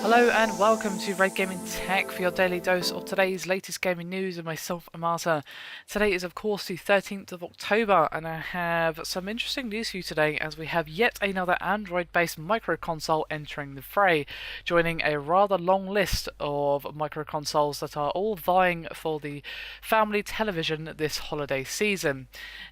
Hello and welcome to Red Gaming Tech for your daily dose of today's latest gaming news with myself, Amata. Today is of course the 13th of October and I have some interesting news for you today as we have yet another Android-based microconsole entering the fray, joining a rather long list of microconsoles that are all vying for the family television this holiday season.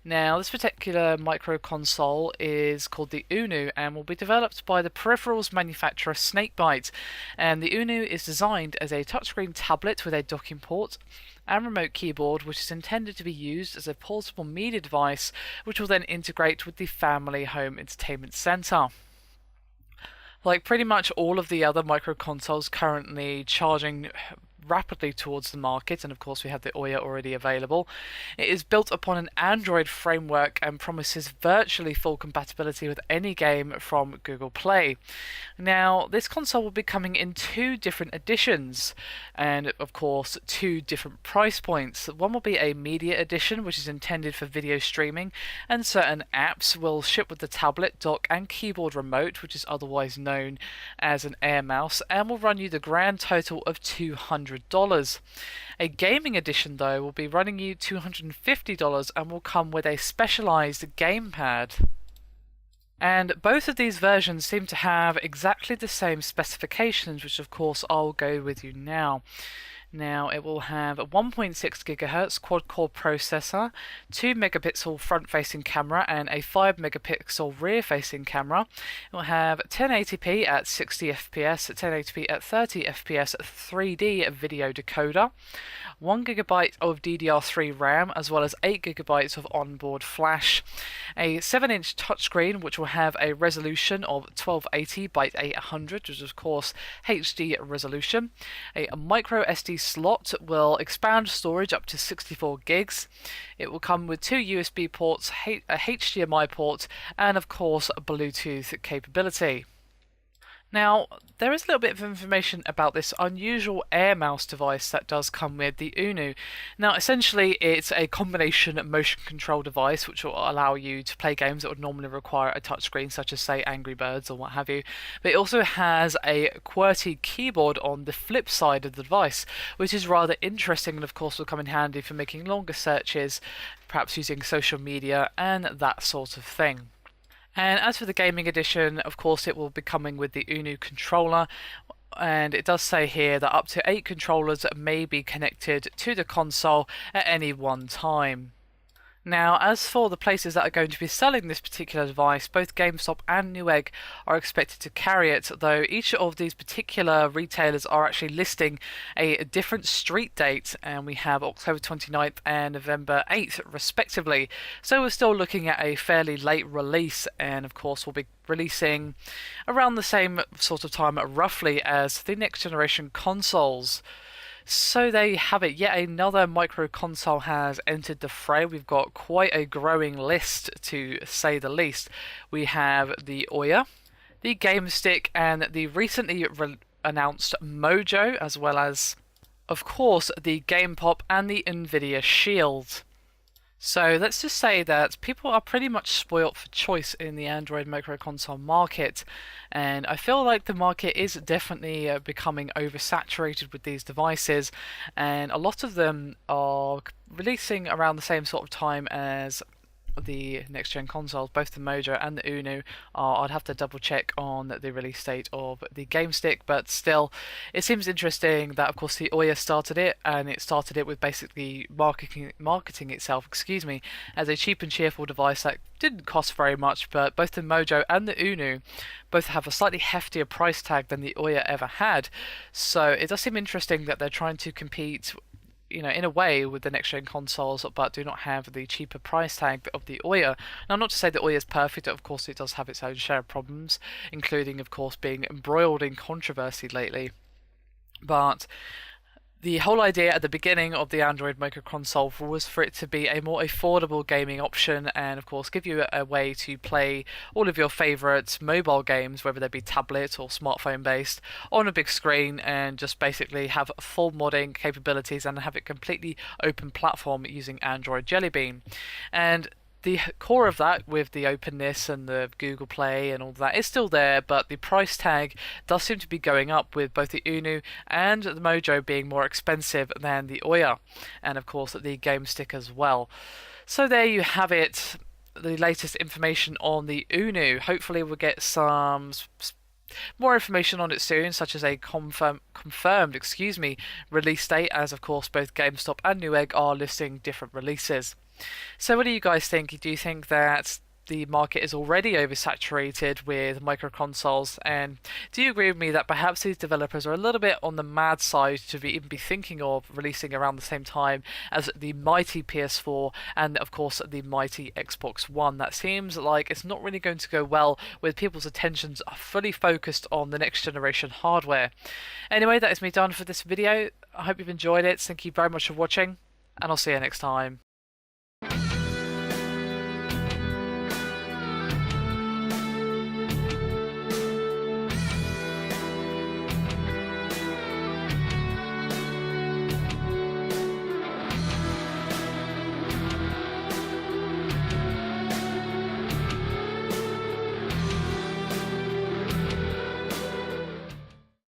Now this particular microconsole is called the Unu and will be developed by the peripherals manufacturer Snakebyte. And the Unu is designed as a touchscreen tablet with a docking port and remote keyboard, which is intended to be used as a portable media device, which will then integrate with the family home entertainment center. Like pretty much all of the other microconsoles currently charging rapidly towards the market, and of course we have the Ouya already available. It is built upon an Android framework and promises virtually full compatibility with any game from Google Play. Now, this console will be coming in two different editions, and of course two different price points. One will be a media edition, which is intended for video streaming, and certain apps will ship with the tablet, dock, and keyboard remote, which is otherwise known as an Air Mouse, and will run you the grand total of $200. A gaming edition, though, will be running you $250 and will come with a specialized gamepad. And both of these versions seem to have exactly the same specifications, which of course I'll go with you now. Now it will have a 1.6 GHz quad-core processor, 2 megapixel front-facing camera and a 5 megapixel rear-facing camera. It will have 1080p at 60 FPS, 1080p at 30 FPS 3D video decoder, 1 GB of DDR3 RAM as well as 8 GB of onboard flash, a 7-inch touchscreen which will have a resolution of 1280 by 800, which is of course HD resolution, a micro SD slot will expand storage up to 64 gigs. It will come with two USB ports, a HDMI port, and of course a Bluetooth capability. Now, there is a little bit of information about this unusual Air Mouse device that does come with the Unu. Now, essentially, it's a combination motion control device which will allow you to play games that would normally require a touchscreen, such as, say, Angry Birds or what have you. But it also has a QWERTY keyboard on the flip side of the device, which is rather interesting and, of course, will come in handy for making longer searches, perhaps using social media and that sort of thing. And as for the gaming edition, of course it will be coming with the Unu controller, and it does say here that up to 8 controllers may be connected to the console at any one time. Now, as for the places that are going to be selling this particular device, both GameStop and Newegg are expected to carry it, though each of these particular retailers are actually listing a different street date, and we have October 29th and November 8th respectively. So we're still looking at a fairly late release, and of course we'll be releasing around the same sort of time roughly as the next generation consoles. So there you have it, yet another micro console has entered the fray. We've got quite a growing list, to say the least. We have the Ouya, the Game Stick, and the recently announced Mojo, as well as, of course, the Game Pop and the Nvidia Shield. So let's just say that people are pretty much spoilt for choice in the Android microconsole market, and I feel like the market is definitely becoming oversaturated with these devices, and a lot of them are releasing around the same sort of time as the next gen consoles. Both the Mojo and the Unu are, I'd have to double check on the release date of the Game Stick, but still it seems interesting that of course the Ouya started it, and it started it with basically marketing itself, as a cheap and cheerful device that didn't cost very much. But both the Mojo and the Unu both have a slightly heftier price tag than the Ouya ever had, so it does seem interesting that they're trying to compete, in a way with the next gen consoles, but do not have the cheaper price tag of the Ouya. Now, not to say the Ouya is perfect, of course it does have its own share of problems, including, of course, being embroiled in controversy lately. But the whole idea at the beginning of the Android microconsole was for it to be a more affordable gaming option and, of course, give you a way to play all of your favourite mobile games, whether they be tablet or smartphone based, on a big screen, and just basically have full modding capabilities and have it completely open platform using Android Jelly Bean. And the core of that, with the openness and the Google Play and all that, is still there, but the price tag does seem to be going up, with both the Unu and the Mojo being more expensive than the Ouya, and of course the Game Stick as well. So there you have it, the latest information on the Unu. Hopefully we'll get some more information on it soon, such as a confirmed release date, as of course both GameStop and Newegg are listing different releases. So what do you guys think? Do you think that the market is already oversaturated with microconsoles, and do you agree with me that perhaps these developers are a little bit on the mad side to even be thinking of releasing around the same time as the mighty PS4 and of course the mighty Xbox One? That seems like it's not really going to go well, with people's attentions are fully focused on the next generation hardware. Anyway, that is me done for this video. I hope you've enjoyed it. Thank you very much for watching, and I'll see you next time.